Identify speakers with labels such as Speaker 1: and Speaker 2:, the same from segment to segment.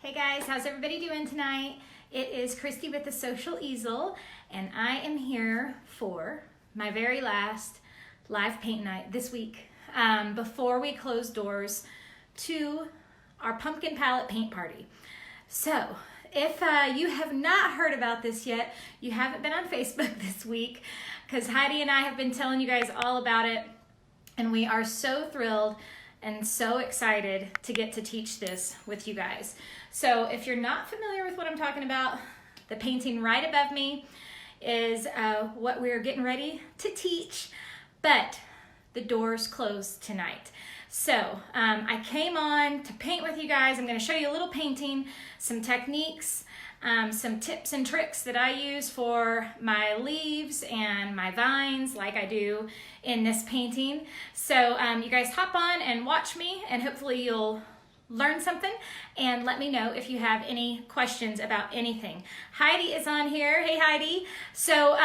Speaker 1: Hey guys, how's everybody doing tonight? It is Christy with the Social Easel, and I am here for my very last live paint night this week before we close doors to our pumpkin palette paint party. So if you have not heard about this yet, you haven't been on Facebook this week, because Heidi and I have been telling you guys all about it, and we are so thrilled and so excited to get to teach this with you guys. So if you're not familiar with what I'm talking about, the painting right above me is what we're getting ready to teach, but the doors close tonight. So I came on to paint with you guys. I'm going to show you a little painting, some techniques, some tips and tricks that I use for my leaves and my vines like I do in this painting. So you guys hop on and watch me, and hopefully you'll learn something, and let me know if you have any questions about anything. Heidi is on here. Hey Heidi. So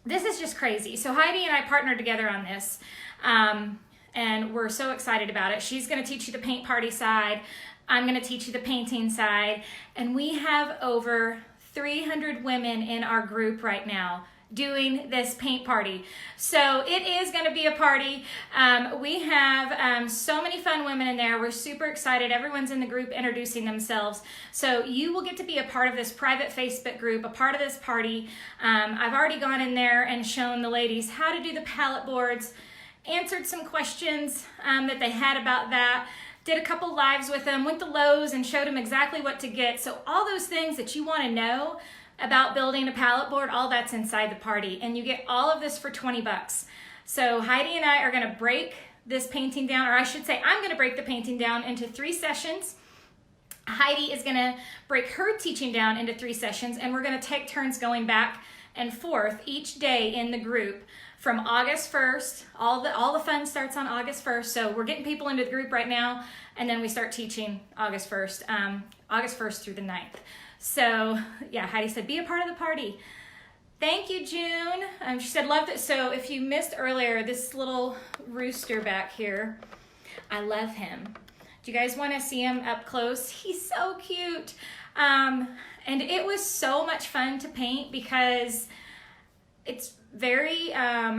Speaker 1: this is just crazy. So Heidi and I partnered together on this, and we're so excited about it. She's going to teach you the paint party side. I'm going to teach you the painting side, and we have over 300 women in our group right now doing this paint party. So it is going to be a party. We have so many fun women in there. We're super excited. Everyone's in the group introducing themselves. So you will get to be a part of this private Facebook group, a part of this party. I've already gone in there and shown the ladies how to do the palette boards, answered some questions that they had about that, did a couple lives with them, went to Lowe's and showed them exactly what to get. So all those things that you want to know about building a palette board, all that's inside the party. And you get all of this for 20 bucks. So Heidi and I are going to break this painting down, or I should say I'm going to break the painting down into 3 sessions. Heidi is going to break her teaching down into 3 sessions, and we're going to take turns going back and forth each day in the group from August 1st. All the fun starts on August 1st. So we're getting people into the group right now, and then we start teaching August 1st, August 1st through the 9th. So yeah, Heidi said, be a part of the party. Thank you, June. She said, loved it. So if you missed earlier, this little rooster back here, I love him. Do you guys want to see him up close? He's so cute. And it was so much fun to paint because it's very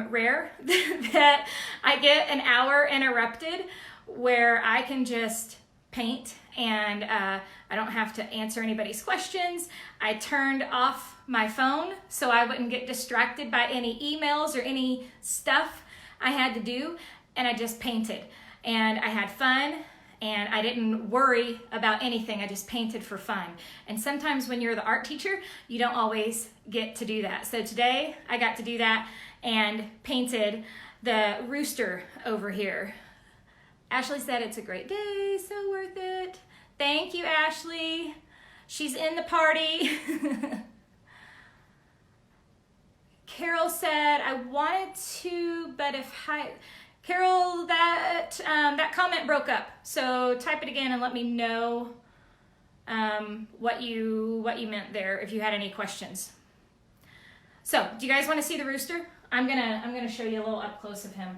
Speaker 1: rare that I get an hour interrupted where I can just paint and I don't have to answer anybody's questions. I turned off my phone so I wouldn't get distracted by any emails or any stuff I had to do, and I just painted. And I had fun, and I didn't worry about anything. I just painted for fun. And sometimes when you're the art teacher, you don't always get to do that. So today I got to do that and painted the rooster over here. Ashley said it's a great day, so worth it. Thank you, Ashley. She's in the party. Carol said, I wanted to, but if Carol, that comment broke up. So type it again and let me know what you meant there, if you had any questions. So, do you guys want to see the rooster? I'm gonna show you a little up close of him.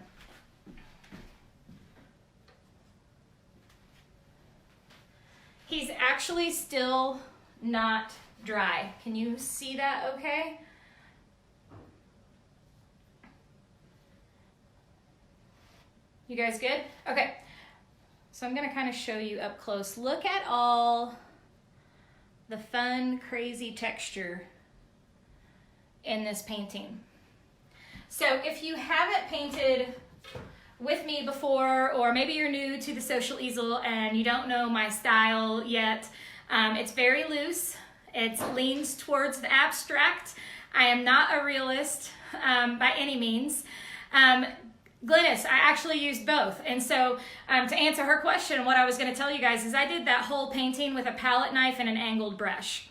Speaker 1: He's actually still not dry. Can you see that okay? You guys good? Okay. So I'm gonna kind of show you up close. Look at all the fun, crazy texture in this painting. So if you haven't painted with me before, or maybe you're new to the Social Easel and you don't know my style yet, it's very loose. It leans towards the abstract. I am not a realist by any means. Glynis, I actually used both. And so to answer her question, what I was going to tell you guys is I did that whole painting with a palette knife and an angled brush.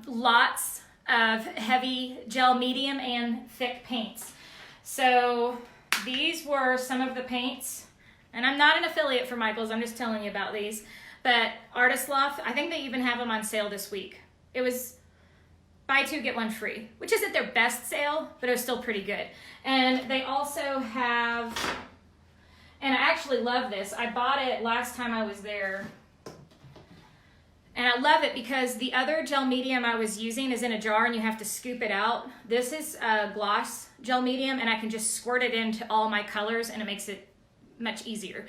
Speaker 1: Lots of heavy gel medium and thick paints. So these were some of the paints, and I'm not an affiliate for Michaels, I'm just telling you about these, but Artist Loft, I think they even have them on sale this week. It was buy 2, get 1 free, which isn't their best sale, but it was still pretty good. And they also have, and I actually love this, I bought it last time I was there, I love it because the other gel medium I was using is in a jar and you have to scoop it out. This is a gloss gel medium and I can just squirt it into all my colors and it makes it much easier.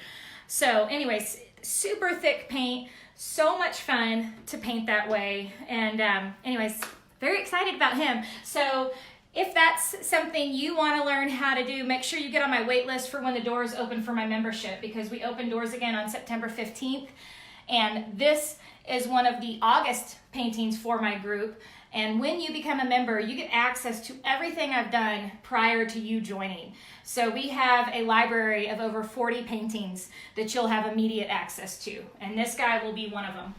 Speaker 1: So anyways, super thick paint, so much fun to paint that way. And anyways, very excited about him. So if that's something you want to learn how to do, make sure you get on my wait list for when the doors open for my membership, because we open doors again on September 15th. And this is one of the August paintings for my group. And when you become a member, you get access to everything I've done prior to you joining. So we have a library of over 40 paintings that you'll have immediate access to. And this guy will be one of them.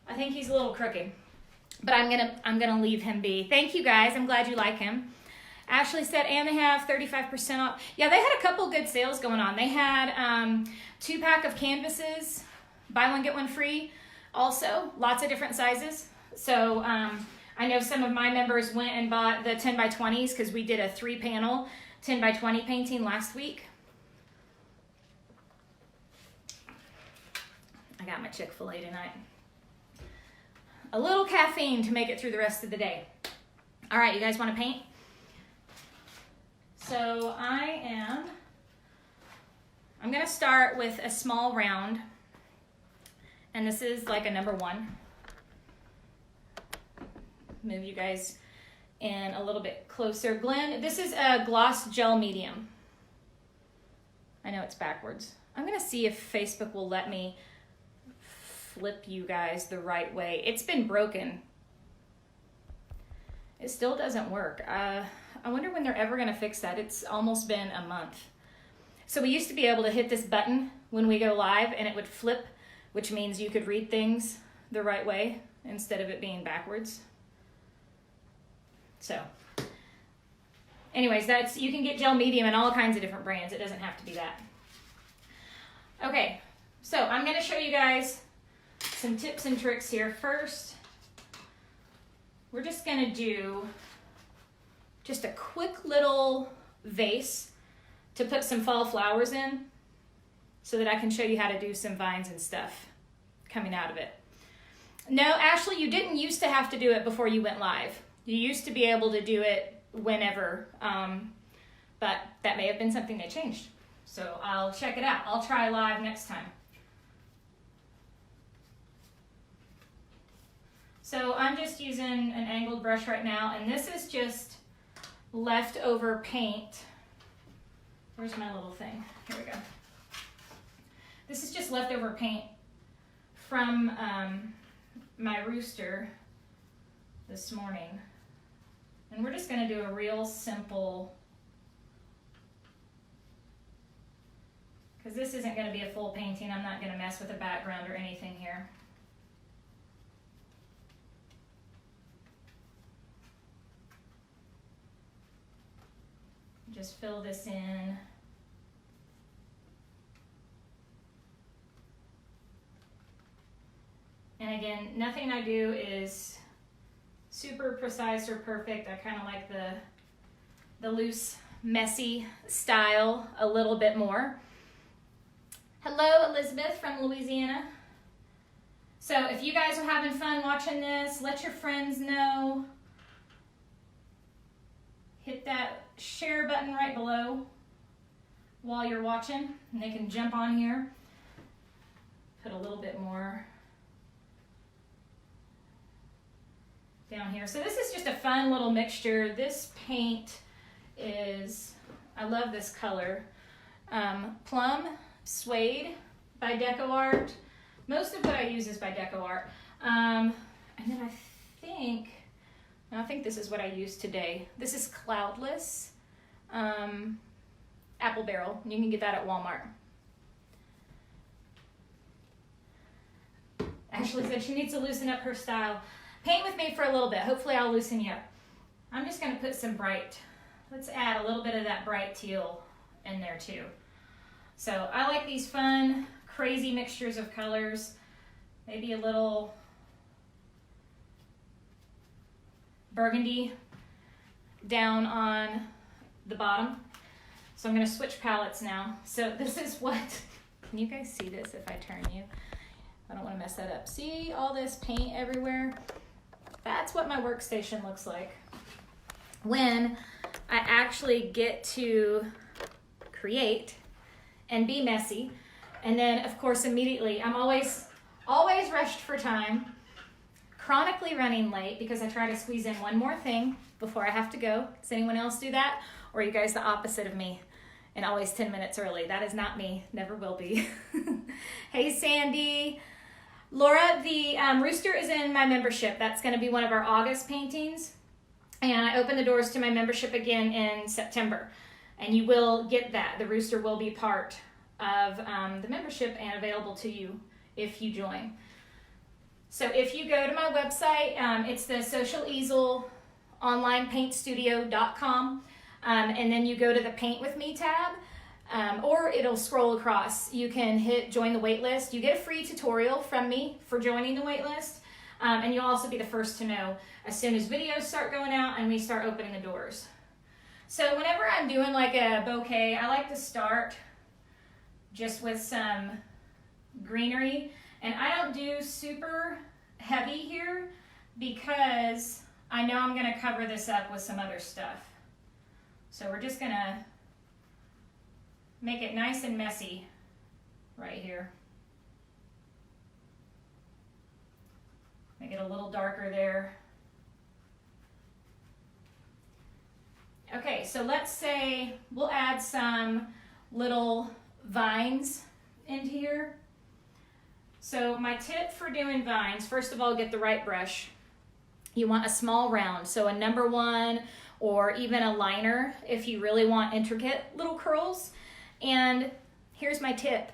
Speaker 1: I think he's a little crooked, but I'm gonna leave him be. Thank you guys, I'm glad you like him. Ashley said, and they have 35% off. Yeah, they had a couple good sales going on. They had 2-pack of canvases, buy one, get one free. Also, lots of different sizes. So I know some of my members went and bought the 10 by 20s because we did a 3-panel 10 by 20 painting last week. I got my Chick-fil-A tonight. A little caffeine to make it through the rest of the day. All right, you guys want to paint? So I'm going to start with a small round, and this is like a number 1. Move you guys in a little bit closer. Glenn, this is a gloss gel medium. I know it's backwards. I'm going to see if Facebook will let me flip you guys the right way. It's been broken. It still doesn't work. I wonder when they're ever going to fix that. It's almost been a month. So we used to be able to hit this button when we go live and it would flip, which means you could read things the right way instead of it being backwards. So anyways, you can get gel medium in all kinds of different brands. It doesn't have to be that. Okay, so I'm going to show you guys some tips and tricks here. First, we're just going to do just a quick little vase to put some fall flowers in so that I can show you how to do some vines and stuff coming out of it. No, Ashley, you didn't used to have to do it before you went live. You used to be able to do it whenever, but that may have been something that changed. So I'll check it out. I'll try live next time. So I'm just using an angled brush right now, and this is just leftover paint. Where's my little thing? Here we go. This is just leftover paint from my rooster this morning. And we're just going to do a real simple, because this isn't going to be a full painting. I'm not going to mess with the background or anything here. Just fill this in. And again, nothing I do is super precise or perfect. I kind of like the loose, messy style a little bit more. Hello, Elizabeth from Louisiana. So if you guys are having fun watching this, let your friends know. Hit that share button right below while you're watching, and they can jump on here. Put a little bit more down here. So this is just a fun little mixture. This paint is, I love this color. Plum Suede by Deco Art. Most of what I use is by Deco Art. And then I think this is what I used today. This is Cloudless Apple Barrel. You can get that at Walmart. Ashley said she needs to loosen up her style. Paint with me for a little bit. Hopefully I'll loosen you up. I'm just going to put some bright. Let's add a little bit of that bright teal in there too. So I like these fun, crazy mixtures of colors. Maybe a little burgundy down on the bottom. So I'm gonna switch palettes now. So this is what, can you guys see this if I turn you? I don't wanna mess that up. See all this paint everywhere? That's what my workstation looks like when I actually get to create and be messy. And then of course immediately, I'm always rushed for time, chronically running late because I try to squeeze in one more thing before I have to go. Does anyone else do that? Or are you guys the opposite of me and always 10 minutes early? That is not me, never will be. Hey Sandy. Laura, the rooster is in my membership. That's gonna be one of our August paintings. And I open the doors to my membership again in September. And you will get that. The rooster will be part of the membership and available to you if you join. So if you go to my website, it's the Social Easel onlinepaintstudio.com, and then you go to the Paint With Me tab, or it'll scroll across. You can hit join the waitlist. You get a free tutorial from me for joining the waitlist, and you'll also be the first to know as soon as videos start going out and we start opening the doors. So whenever I'm doing like a bouquet, I like to start just with some greenery, and I don't do super heavy here because I know I'm gonna cover this up with some other stuff. So we're just gonna make it nice and messy right here. Make it a little darker there. Okay, so let's say we'll add some little vines into here. So my tip for doing vines, first of all, get the right brush. You want a small round, so a number 1 or even a liner if you really want intricate little curls. And here's my tip.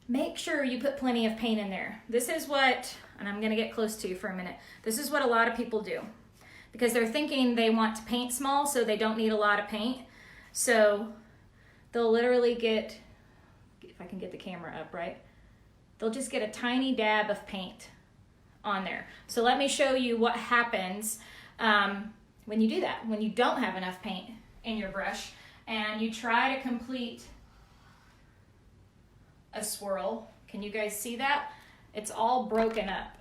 Speaker 1: Make sure you put plenty of paint in there. This is what, and I'm gonna get close to you for a minute. This is what a lot of people do because they're thinking they want to paint small so they don't need a lot of paint. So they'll literally get, if I can get the camera up right, they'll just get a tiny dab of paint on there. So let me show you what happens when you do that, when you don't have enough paint in your brush and you try to complete a swirl. Can you guys see that? It's all broken up.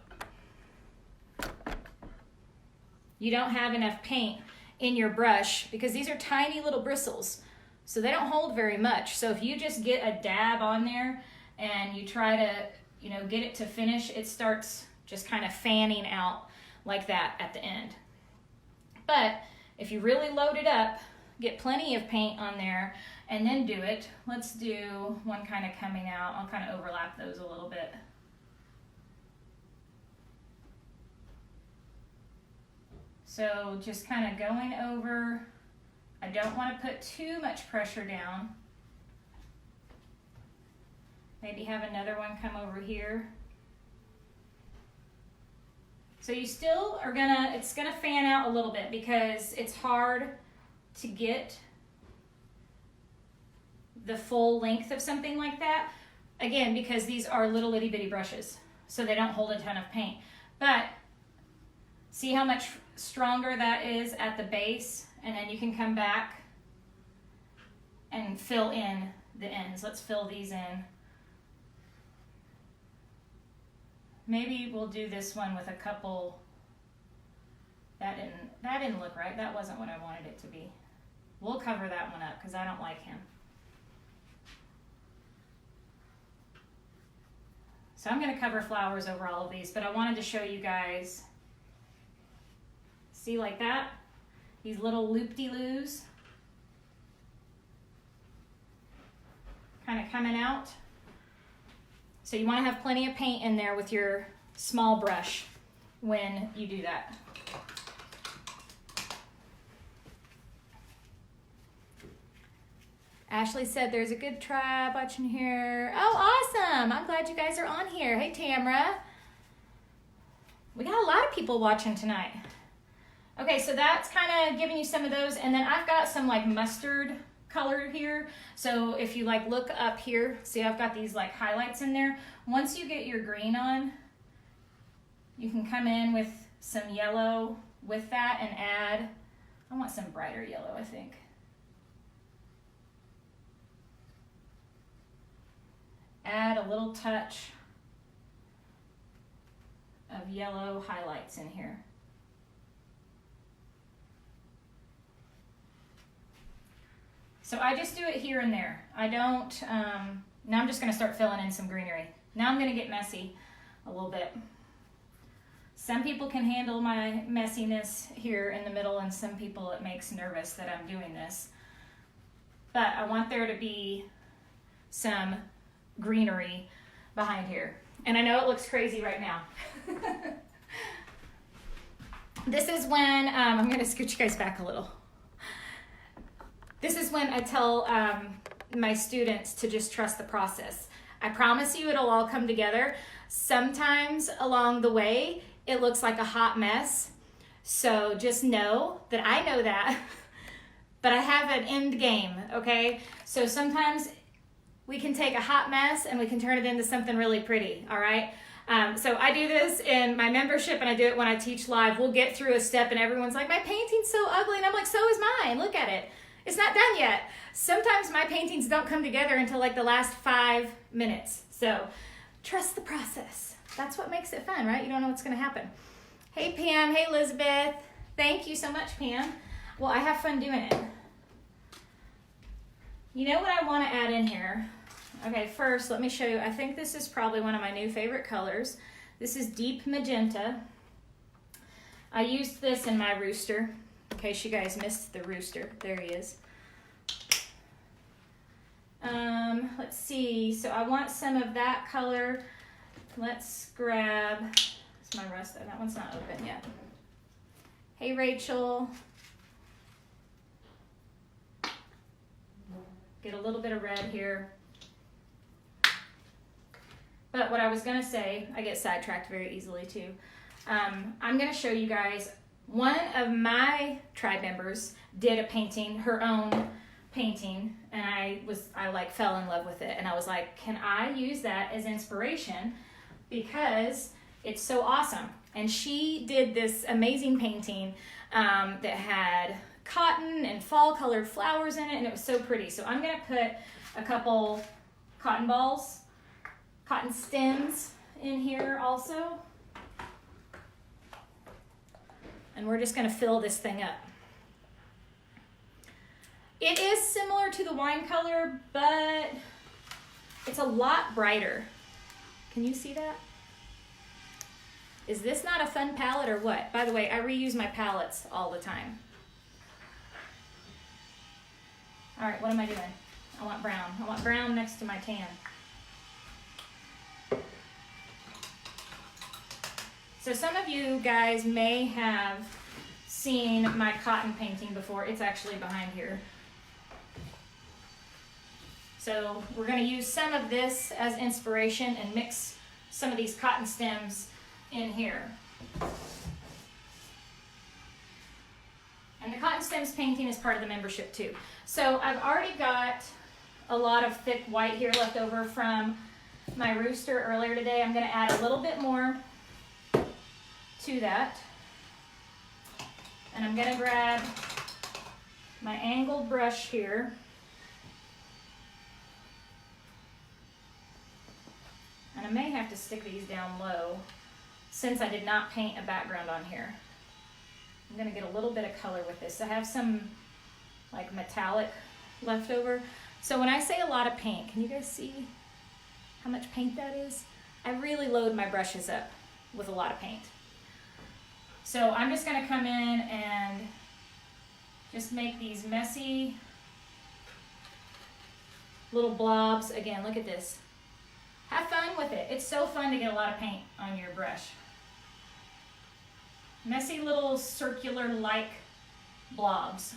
Speaker 1: You don't have enough paint in your brush because these are tiny little bristles, so they don't hold very much. So if you just get a dab on there and you try to, you know, get it to finish, it starts just kind of fanning out like that at the end. But if you really load it up, get plenty of paint on there and then do it. Let's do one kind of coming out. I'll kind of overlap those a little bit. So just kind of going over. I don't want to put too much pressure down. Maybe have another one come over here. So you still are it's gonna fan out a little bit because it's hard to get the full length of something like that. Again, because these are little itty bitty brushes, so they don't hold a ton of paint. But see how much stronger that is at the base, and then you can come back and fill in the ends. Let's fill these in. Maybe we'll do this one with a couple. That didn't look right. That wasn't what I wanted it to be. We'll cover that one up because I don't like him. So I'm going to cover flowers over all of these, but I wanted to show you guys. See, like that? These little loop-de-loos kind of coming out. So you want to have plenty of paint in there with your small brush when you do that. Ashley said there's a good tribe watching here. Oh, awesome. I'm glad you guys are on here. Hey, Tamara. We got a lot of people watching tonight. Okay, so that's kind of giving you some of those. And then I've got some like mustard color here. So if you like look up here, see I've got these like highlights in there. Once you get your green on, you can come in with some yellow with that and add, I want some brighter yellow, I think. a little touch of yellow highlights in here. So I just do it here and there. I don't, now I'm just gonna start filling in some greenery. Now I'm gonna get messy a little bit. Some people can handle my messiness here in the middle, and some people it makes nervous that I'm doing this. But I want there to be some greenery behind here. And I know it looks crazy right now. This is when, I'm gonna scoot you guys back a little. This is when I tell my students to just trust the process. I promise you it'll all come together. Sometimes along the way, it looks like a hot mess. So just know that I know that, but I have an end game, okay? So sometimes we can take a hot mess and we can turn it into something really pretty, all right? So I do this in my membership, and I do it when I teach live. We'll get through a step and everyone's like, my painting's so ugly. And I'm like, so is mine, look at it. It's not done yet. Sometimes my paintings don't come together until like the last 5 minutes. So trust the process. That's what makes it fun, right? You don't know what's gonna happen. Hey Pam, hey Elizabeth. Thank you so much, Pam. Well, I have fun doing it. You know what I wanna add in here? Okay, first let me show you. I think this is probably one of my new favorite colors. This is deep magenta. I used this in my rooster. In case you guys missed the rooster, there he is. Let's see, so I want some of that color. Let's grab, it's my rust, that one's not open yet. Hey Rachel. Get a little bit of red here. But what I was gonna say, I get sidetracked very easily too. I'm gonna show you guys, one of my tribe members did a painting, her own painting, and I like fell in love with it, and I was like, can I use that as inspiration, because it's so awesome. And she did this amazing painting that had cotton and fall colored flowers in it, and it was so pretty. So I'm gonna put a couple cotton balls, cotton stems in here also. And we're just gonna fill this thing up. It is similar to the wine color, but it's a lot brighter. Can you see that? Is this not a fun palette or what? By the way, I reuse my palettes all the time. All right, what am I doing? I want brown. I want brown next to my tan. So some of you guys may have seen my cotton painting before. It's actually behind here. So we're going to use some of this as inspiration and mix some of these cotton stems in here. And the cotton stems painting is part of the membership too. So I've already got a lot of thick white here left over from my rooster earlier today. I'm going to add a little bit more to that. And I'm going to grab my angled brush here. And I may have to stick these down low since I did not paint a background on here. I'm going to get a little bit of color with this. I have some like metallic left over. So when I say a lot of paint, can you guys see how much paint that is? I really load my brushes up with a lot of paint. So I'm just going to come in and just make these messy little blobs. Again, look at this. Have fun with it. It's so fun to get a lot of paint on your brush. Messy little circular-like blobs.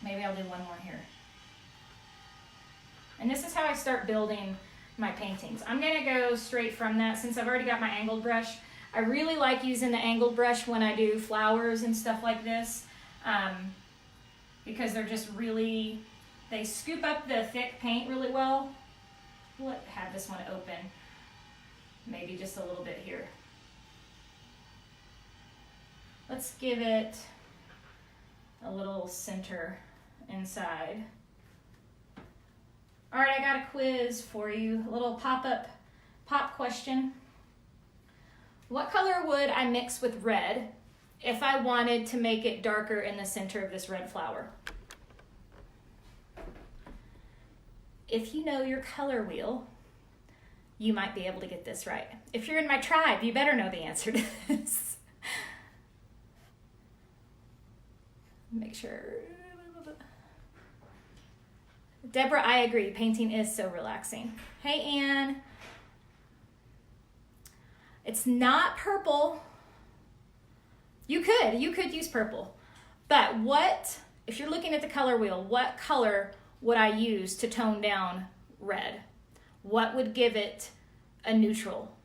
Speaker 1: Maybe I'll do one more here. And this is how I start building my paintings. I'm going to go straight from that since I've already got my angled brush. I really like using the angled brush when I do flowers and stuff like this because they're just really, they scoop up the thick paint really well. We'll have this one open, maybe just a little bit here. Let's give it a little center inside. All right, I got a quiz for you, a little pop question. What color would I mix with red if I wanted to make it darker in the center of this red flower? If you know your color wheel, you might be able to get this right. If you're in my tribe, you better know the answer to this. Make sure. Deborah, I agree. Painting is so relaxing. Hey, Anne. It's not purple. You could use purple. But if you're looking at the color wheel, what color would I use to tone down red? What would give it a neutral?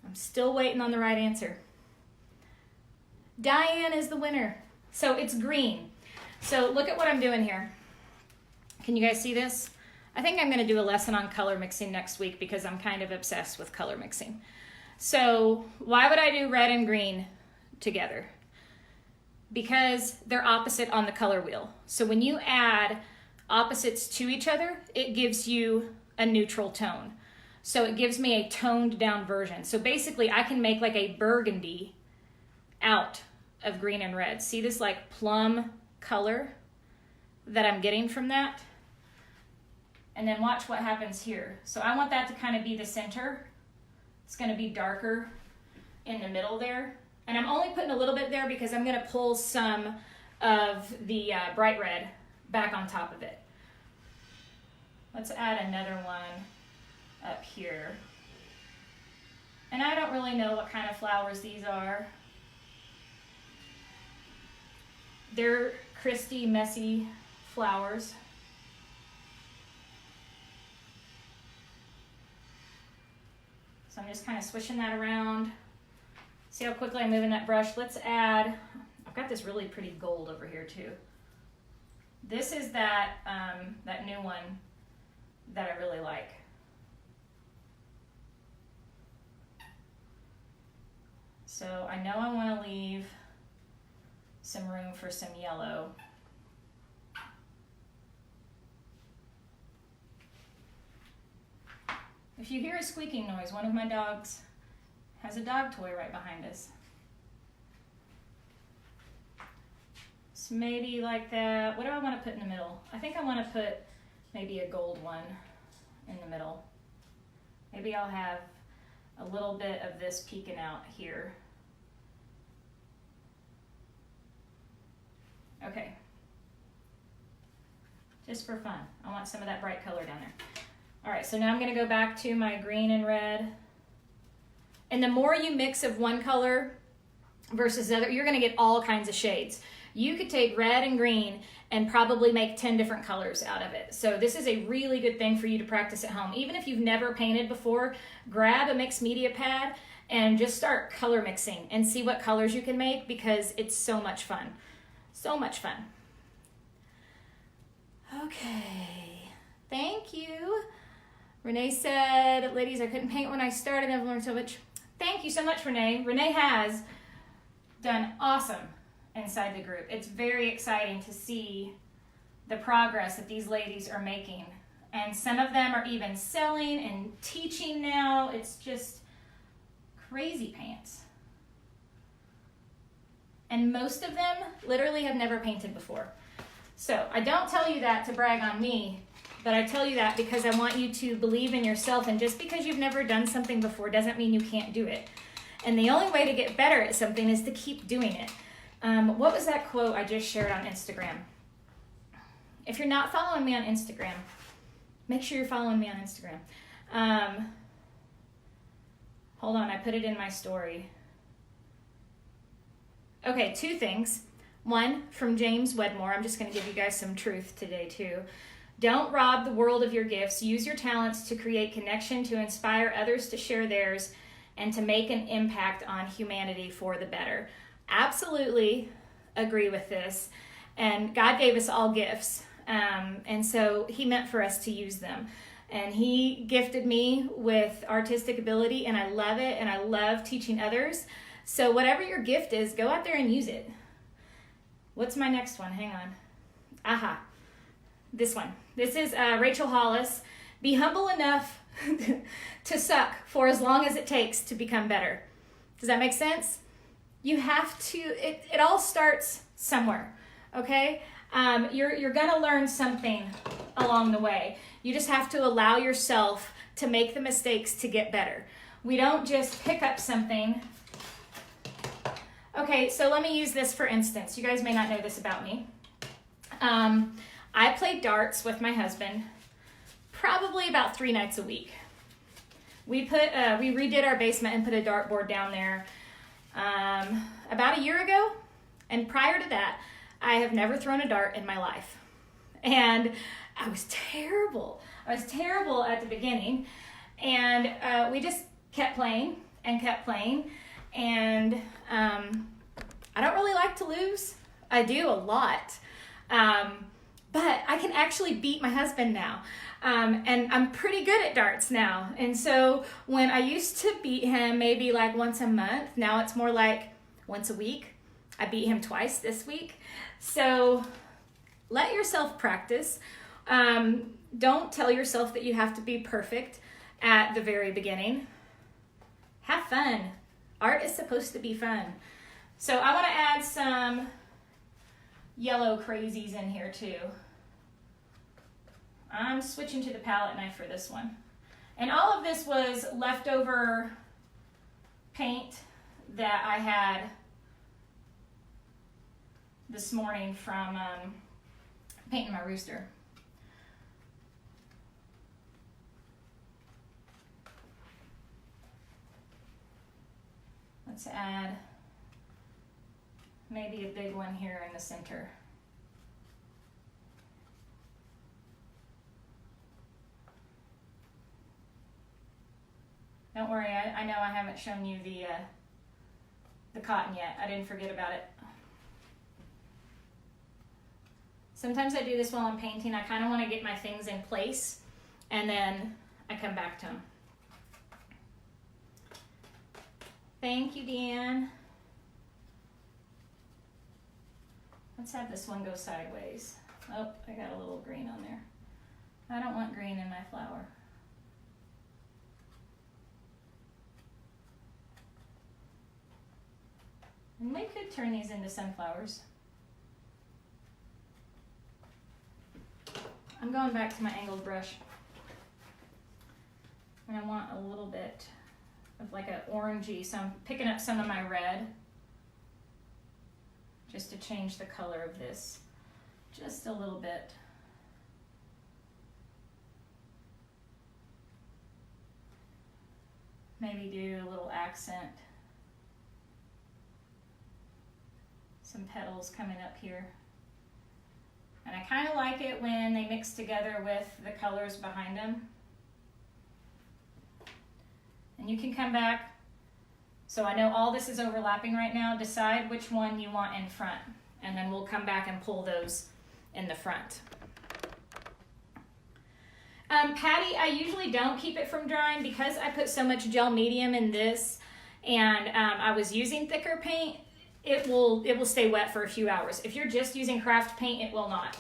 Speaker 1: I'm still waiting on the right answer. Diane is the winner. So it's green. So look at what I'm doing here. Can you guys see this? I think I'm going to do a lesson on color mixing next week because I'm kind of obsessed with color mixing. So why would I do red and green together? Because they're opposite on the color wheel. So when you add opposites to each other, it gives you a neutral tone. So it gives me a toned down version. So basically I can make like a burgundy out of green and red. See this like plum color that I'm getting from that? And then watch what happens here. So I want that to kind of be the center. It's going to be darker in the middle there. And I'm only putting a little bit there because I'm going to pull some of the bright red back on top of it. Let's add another one up here. And I don't really know what kind of flowers these are. They're Christy messy flowers. So I'm just kind of swishing that around. See how quickly I'm moving that brush? Let's add, I've got this really pretty gold over here too. This is that new one that I really like. So I know I want to leave some room for some yellow. If you hear a squeaking noise, one of my dogs has a dog toy right behind us. So maybe like that. What do I want to put in the middle? I think I want to put maybe a gold one in the middle. Maybe I'll have a little bit of this peeking out here. Okay. Just for fun. I want some of that bright color down there. All right, so now I'm going to go back to my green and red. And the more you mix of one color versus the other, you're going to get all kinds of shades. You could take red and green and probably make 10 different colors out of it. So this is a really good thing for you to practice at home. Even if you've never painted before, grab a mixed media pad and just start color mixing and see what colors you can make because it's so much fun. So much fun. Okay, thank you. Renee said, ladies, I couldn't paint when I started. I've learned so much. Thank you so much, Renee. Renee has done awesome inside the group. It's very exciting to see the progress that these ladies are making. And some of them are even selling and teaching now. It's just crazy pants. And most of them literally have never painted before. So I don't tell you that to brag on me, but I tell you that because I want you to believe in yourself. And just because you've never done something before doesn't mean you can't do it. And the only way to get better at something is to keep doing it. What was that quote I just shared on Instagram? If you're not following me on Instagram, make sure you're following me on Instagram. Hold on, I put it in my story. Okay, 2 things. One, from James Wedmore. I'm just going to give you guys some truth today too. Don't rob the world of your gifts. Use your talents to create connection, to inspire others to share theirs, and to make an impact on humanity for the better. Absolutely agree with this. And God gave us all gifts. And so he meant for us to use them. And he gifted me with artistic ability, and I love it, and I love teaching others. So whatever your gift is, go out there and use it. What's my next one? Hang on. Aha. this one. This is Rachel Hollis. Be humble enough to suck for as long as it takes to become better. Does that make sense? You have to, it all starts somewhere, okay? You're gonna learn something along the way. You just have to allow yourself to make the mistakes to get better. We don't just pick up something. Okay, so let me use this for instance. You guys may not know this about me. I play darts with my husband probably about 3 nights a week. We redid our basement and put a dartboard down there about a year ago. And prior to that, I have never thrown a dart in my life. And I was terrible. I was terrible at the beginning. And we just kept playing and kept playing. And I don't really like to lose. I do a lot. But I can actually beat my husband now. And I'm pretty good at darts now. And so when I used to beat him maybe like once a month, now it's more like once a week. I beat him twice this week. So let yourself practice. Don't tell yourself that you have to be perfect at the very beginning. Have fun. Art is supposed to be fun. So I want to add some yellow crazies in here too. I'm switching to the palette knife for this one. And all of this was leftover paint that I had this morning from painting my rooster. Let's add maybe a big one here in the center. Don't worry, I know I haven't shown you the cotton yet. I didn't forget about it. Sometimes I do this while I'm painting. I kind of want to get my things in place and then I come back to them. Thank you, Dan. Let's have this one go sideways. Oh, I got a little green on there. I don't want green in my flower. And we could turn these into sunflowers. I'm going back to my angled brush. And I want a little bit of like an orangey, so I'm picking up some of my red just to change the color of this just a little bit. Maybe do a little accent. Some petals coming up here. And I kind of like it when they mix together with the colors behind them. And you can come back. So I know all this is overlapping right now. Decide which one you want in front. And then we'll come back and pull those in the front. Patty, I usually don't keep it from drying because I put so much gel medium in this and I was using thicker paint. It will stay wet for a few hours. If you're just using craft paint, it will not.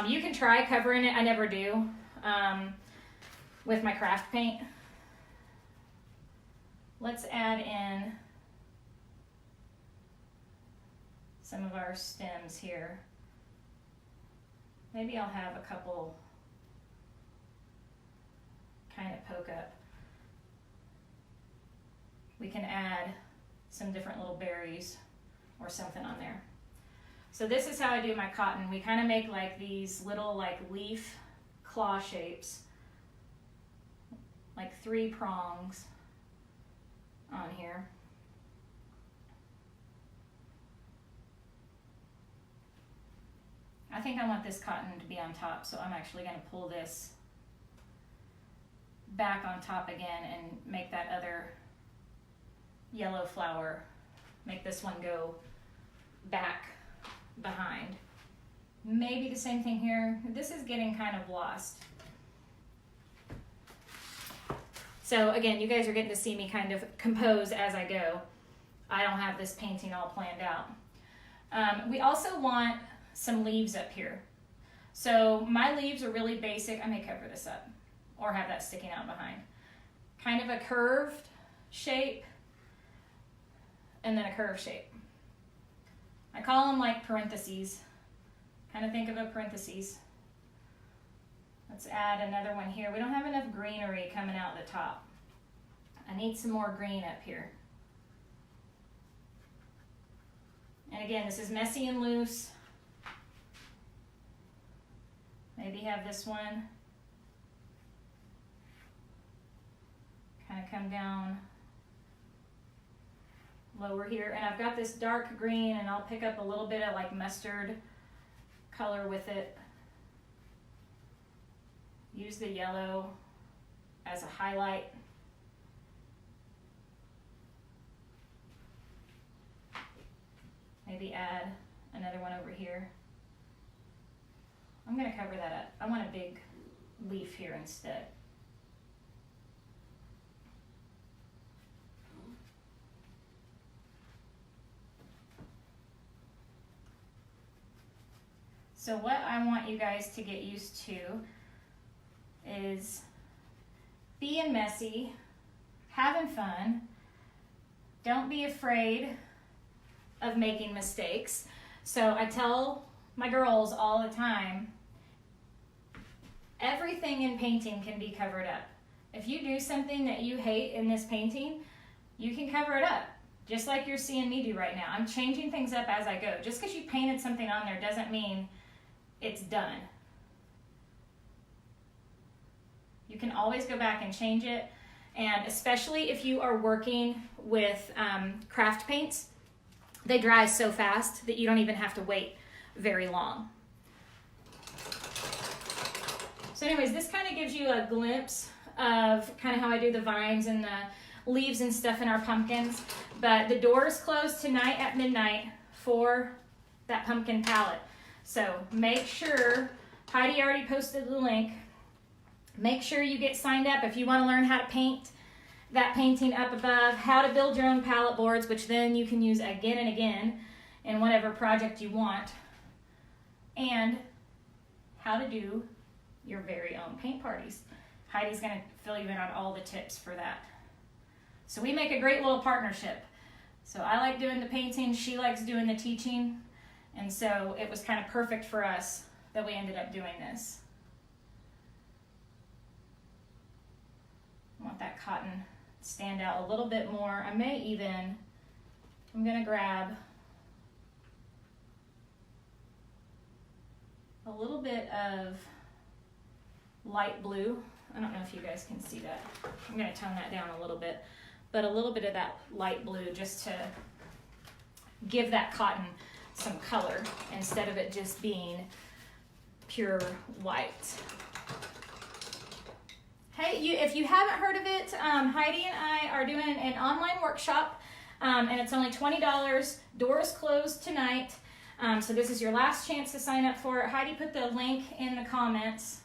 Speaker 1: You can try covering it. I never do with my craft paint. Let's add in some of our stems here. Maybe I'll have a couple kind of poke up. We can add some different little berries or something on there. So this is how I do my cotton. We kind of make like these little like leaf claw shapes, like 3 prongs on here. I think I want this cotton to be on top, so I'm actually going to pull this back on top again and make that other yellow flower, make this one go back behind. Maybe the same thing here. This is getting kind of lost. So again, you guys are getting to see me kind of compose as I go. I don't have this painting all planned out. We also want some leaves up here. So my leaves are really basic. I may cover this up or have that sticking out behind. Kind of a curved shape and then a curved shape. I call them like parentheses. Kind of think of a parentheses. Let's add another one here. We don't have enough greenery coming out the top. I need some more green up here. And again, this is messy and loose. Maybe have this one kind of come down lower here. And I've got this dark green, and I'll pick up a little bit of like mustard color with it. Use the yellow as a highlight. Maybe add another one over here. I'm going to cover that up. I want a big leaf here instead. So what I want you guys to get used to is being messy, having fun. Don't be afraid of making mistakes. So I tell my girls all the time, everything in painting can be covered up. If you do something that you hate in this painting, you can cover it up, just like you're seeing me do right now. I'm changing things up as I go. Just because you painted something on there doesn't mean it's done. You can always go back and change it, and especially if you are working with craft paints, they dry so fast that you don't even have to wait very long. So anyways, this kind of gives you a glimpse of kind of how I do the vines and the leaves and stuff in our pumpkins. But the door is closed tonight at midnight for that pumpkin palette. So make sure, Heidi already posted the link, make sure you get signed up if you want to learn how to paint that painting up above, how to build your own palette boards, which then you can use again and again in whatever project you want, and how to do your very own paint parties. Heidi's going to fill you in on all the tips for that. So we make a great little partnership. So I like doing the painting, she likes doing the teaching, and so it was kind of perfect for us that we ended up doing this. I want that cotton to stand out a little bit more. I'm going to grab a little bit of light blue. I don't know if you guys can see that. I'm going to tone that down a little bit, but a little bit of that light blue just to give that cotton some color instead of it just being pure white. Hey, if you haven't heard of it, Heidi and I are doing an online workshop, and it's only $20. Doors closed tonight, so this is your last chance to sign up for it. Heidi put the link in the comments,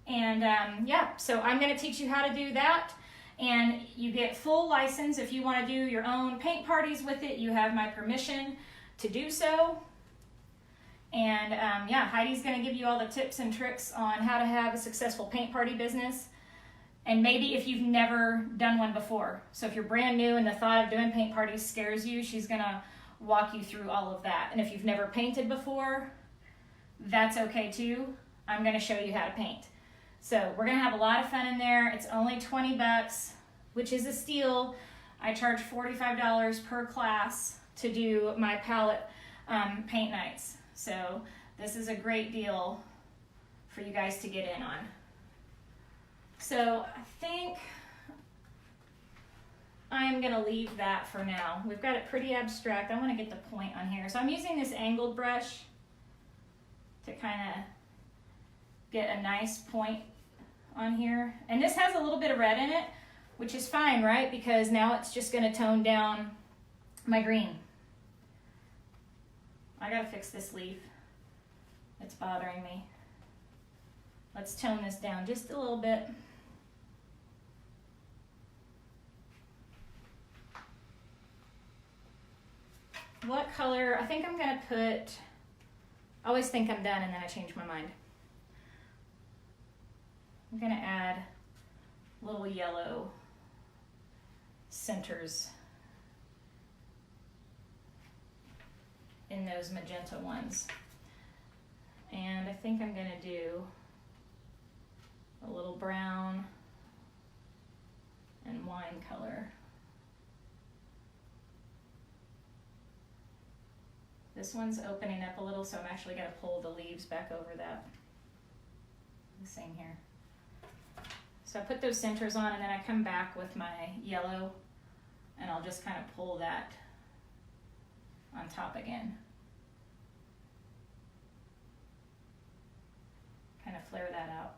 Speaker 1: and yeah, so I'm going to teach you how to do that, and you get full license. If you want to do your own paint parties with it, you have my permission to do so. And yeah, Heidi's going to give you all the tips and tricks on how to have a successful paint party business. And maybe if you've never done one before. So if you're brand new and the thought of doing paint parties scares you, she's going to walk you through all of that. And if you've never painted before, that's okay too. I'm going to show you how to paint. So we're going to have a lot of fun in there. It's only 20 bucks, which is a steal. I charge $45 per class to do my palette paint nights. So this is a great deal for you guys to get in on. So I think I'm going to leave that for now. We've got it pretty abstract. I want to get the point on here. So I'm using this angled brush to kind of get a nice point on here. And this has a little bit of red in it, which is fine, right? Because now it's just going to tone down my green. I gotta fix this leaf. It's bothering me. Let's tone this down just a little bit. What color? I think I'm gonna put I always think I'm done and then I change my mind. I'm gonna add little yellow centers in those magenta ones. And I think I'm gonna do a little brown and wine color. This one's opening up a little, so I'm actually gonna pull the leaves back over that. The same here. So I put those centers on and then I come back with my yellow and I'll just kind of pull that on top again. Kind of flare that out.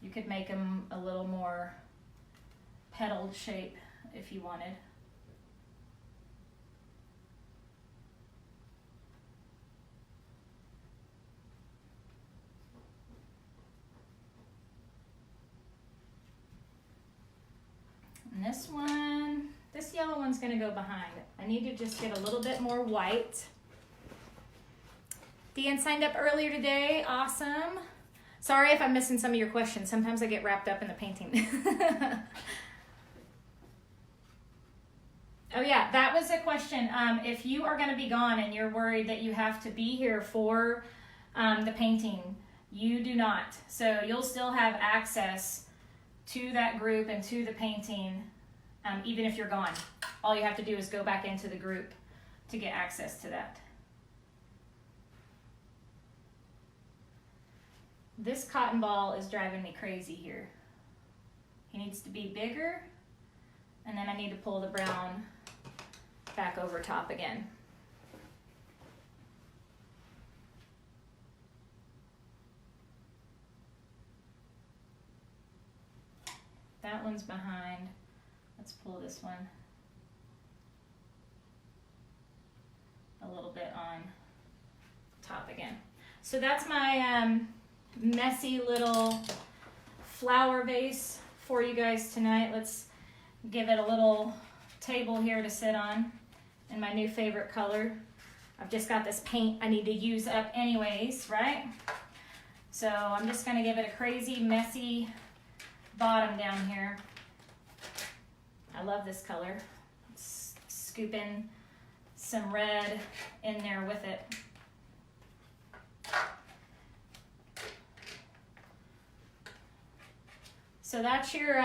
Speaker 1: You could make them a little more petaled shape if you wanted. And this one, this yellow one's gonna go behind. I need to just get a little bit more white. Deanne signed up earlier today, awesome. Sorry if I'm missing some of your questions. Sometimes I get wrapped up in the painting. Oh yeah, that was a question. If you are gonna be gone and you're worried that you have to be here for the painting, you do not. So you'll still have access to that group and to the painting, even if you're gone. All you have to do is go back into the group to get access to that. This cotton ball is driving me crazy here. He needs to be bigger, and then I need to pull the brown back over top again. That one's behind. Let's pull this one a little bit on top again. So that's my messy little flower vase for you guys tonight. Let's give it a little table here to sit on in my new favorite color. I've just got this paint I need to use up anyways, right? So I'm just gonna give it a crazy messy bottom down here. I love this color. Scoop in some red in there with it. So that's your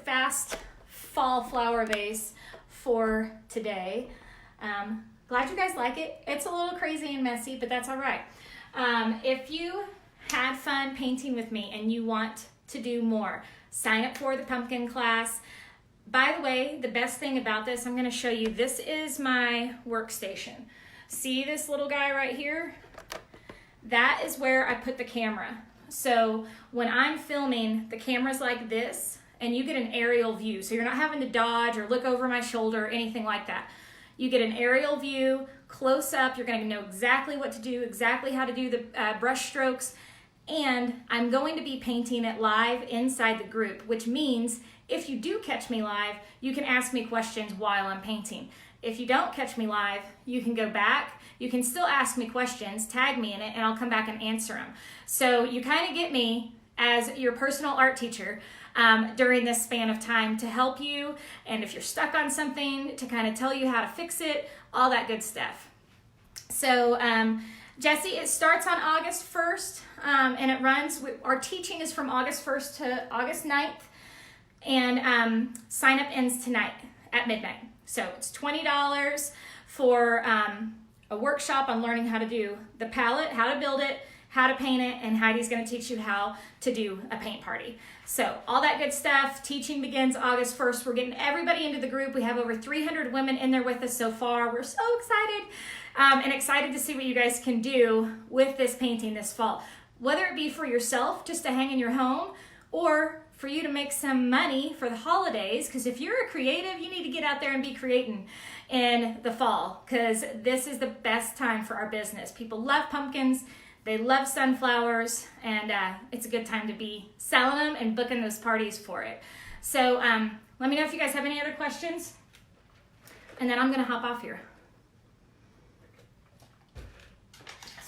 Speaker 1: fast fall flower vase for today. Glad you guys like it. It's a little crazy and messy, but that's all right. If you had fun painting with me and you want to do more, sign up for the pumpkin class. By the way, the best thing about this, I'm going to show you, this is my workstation. See this little guy right here? That is where I put the camera. So when I'm filming, the camera's like this, and you get an aerial view. So you're not having to dodge or look over my shoulder or anything like that. You get an aerial view, close up, you're going to know exactly what to do, exactly how to do the brush strokes. And I'm going to be painting it live inside the group, which means if you do catch me live, you can ask me questions while I'm painting. If you don't catch me live, you can go back. You can still ask me questions, tag me in it, and I'll come back and answer them. So you kind of get me as your personal art teacher during this span of time to help you. And if you're stuck on something, to kind of tell you how to fix it, all that good stuff. So Jesse, it starts on August 1st and it runs, our teaching is from August 1st to August 9th. And sign up ends tonight at midnight. So it's $20 for a workshop on learning how to do the palette, how to build it, how to paint it, and Heidi's going to teach you how to do a paint party. So all that good stuff. Teaching begins August 1st. We're getting everybody into the group. We have over 300 women in there with us so far. We're so excited and excited to see what you guys can do with this painting this fall. Whether it be for yourself just to hang in your home, or for you to make some money for the holidays, because if you're a creative, you need to get out there and be creating in the fall, because this is the best time for our business. People love pumpkins, they love sunflowers, and it's a good time to be selling them and booking those parties for it. So let me know if you guys have any other questions, and then I'm gonna hop off here.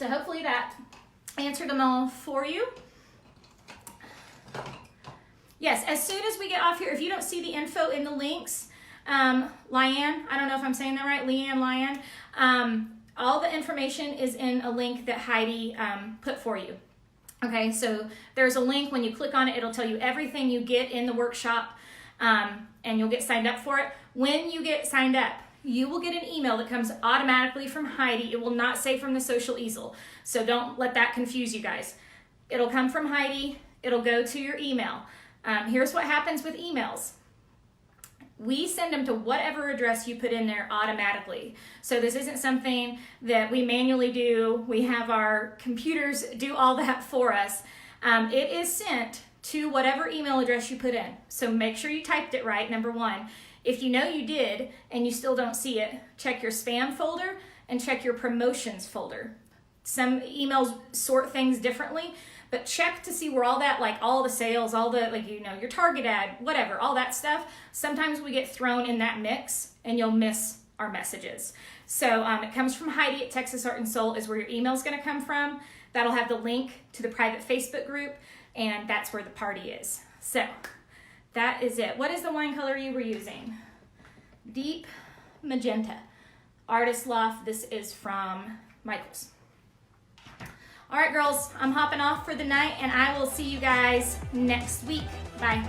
Speaker 1: So hopefully that answered them all for you. Yes, as soon as we get off here, if you don't see the info in the links, Lyanne, I don't know if I'm saying that right, Lyanne, all the information is in a link that Heidi put for you. Okay, so there's a link. When you click on it, it'll tell you everything you get in the workshop, and you'll get signed up for it. When you get signed up, you will get an email that comes automatically from Heidi. It will not say from the Social Easel, so don't let that confuse you guys. It'll come from Heidi. It'll go to your email. Here's what happens with emails. We send them to whatever address you put in there automatically. So this isn't something that we manually do. We have our computers do all that for us. It is sent to whatever email address you put in. So make sure you typed it right, number one. If you know you did and you still don't see it, check your spam folder and check your promotions folder. Some emails sort things differently, but check to see where all that, like all the sales, all the, like, you know, your target ad, whatever, all that stuff. Sometimes we get thrown in that mix and you'll miss our messages. So it comes from Heidi at Texas Art and Soul is where your email is going to come from. That'll have the link to the private Facebook group, and that's where the party is. So that is it. What is the wine color you were using? Deep magenta. Artist Loft. This is from Michael's. All right, girls, I'm hopping off for the night, and I will see you guys next week. Bye.